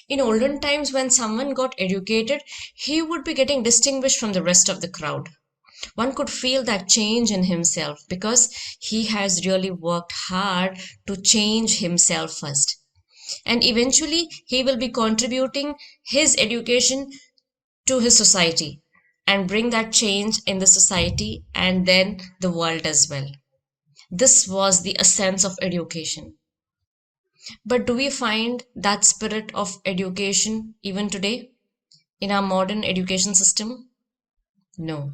In olden times, when someone got educated, he would be getting distinguished from the rest of the crowd. One could feel that change in himself because he has really worked hard to change himself first. And eventually, he will be contributing his education to his society and bring that change in the society and then the world as well. This was the essence of education. But do we find that spirit of education even today in our modern education system? No.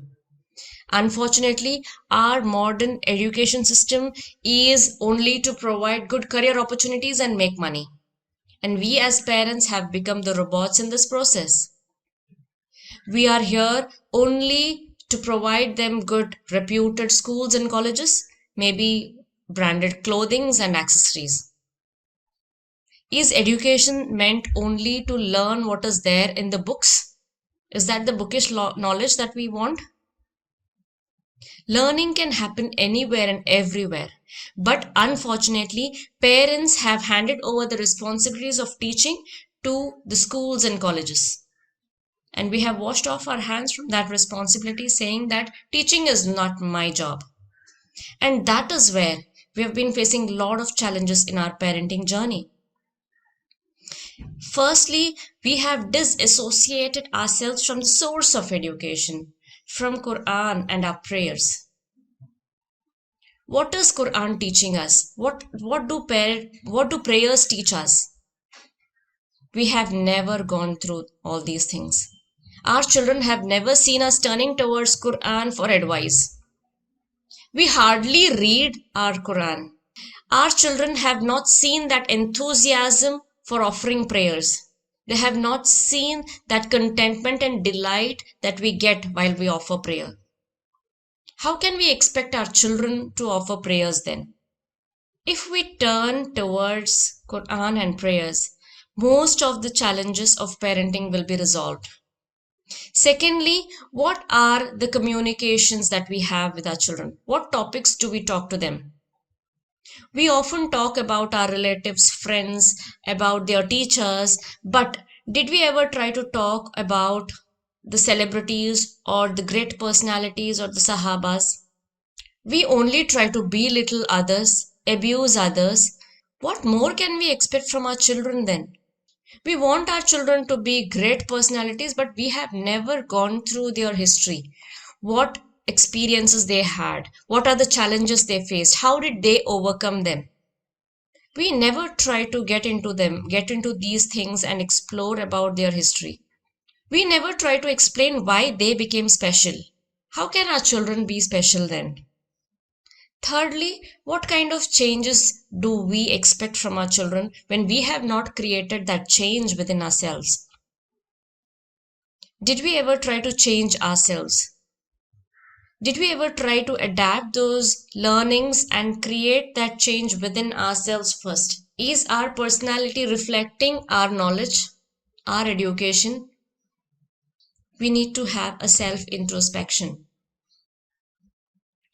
Unfortunately, our modern education system is only to provide good career opportunities and make money. And we as parents have become the robots in this process. We are here only to provide them good, reputed schools and colleges, maybe branded clothings and accessories. Is education meant only to learn what is there in the books? Is that the bookish knowledge that we want? Learning can happen anywhere and everywhere. But unfortunately, parents have handed over the responsibilities of teaching to the schools and colleges. And we have washed off our hands from that responsibility, saying that teaching is not my job. And that is where we have been facing a lot of challenges in our parenting journey. Firstly, we have disassociated ourselves from the source of education, from Quran and our prayers. What is Quran teaching us? What do prayers teach us? We have never gone through all these things. Our children have never seen us turning towards Quran for advice. We hardly read our Quran. Our children have not seen that enthusiasm for offering prayers. They have not seen that contentment and delight that we get while we offer prayer. How can we expect our children to offer prayers then? If we turn towards Quran and prayers, most of the challenges of parenting will be resolved. Secondly, what are the communications that we have with our children? What topics do we talk to them? We often talk about our relatives, friends, about their teachers, but did we ever try to talk about the celebrities or the great personalities or the Sahabas? We only try to belittle others, abuse others. What more can we expect from our children then? We want our children to be great personalities, but we have never gone through their history. What experiences they had? What are the challenges they faced? How did they overcome them? We never try to get into these things and explore about their history. We never try to explain why they became special. How can our children be special then? Thirdly, what kind of changes do we expect from our children when we have not created that change within ourselves? Did we ever try to change ourselves? Did we ever try to adapt those learnings and create that change within ourselves first? Is our personality reflecting our knowledge, our education? We need to have a self introspection.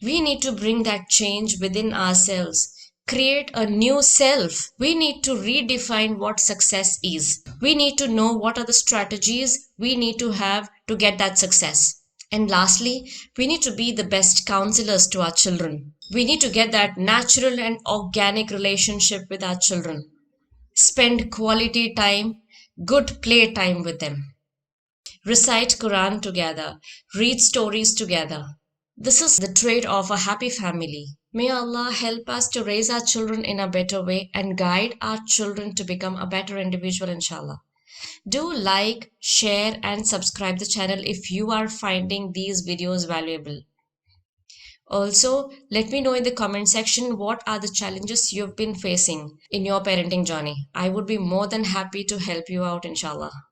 We need to bring that change within ourselves, create a new self. We need to redefine what success is. We need to know what are the strategies we need to have to get that success. And lastly, we need to be the best counselors to our children. We need to get that natural and organic relationship with our children. Spend quality time, good play time with them. Recite Quran together, read stories together. This is the trait of a happy family. May Allah help us to raise our children in a better way and guide our children to become a better individual, inshallah. Do like, share, and subscribe the channel if you are finding these videos valuable. Also, let me know in the comment section what are the challenges you've been facing in your parenting journey. I would be more than happy to help you out, inshallah.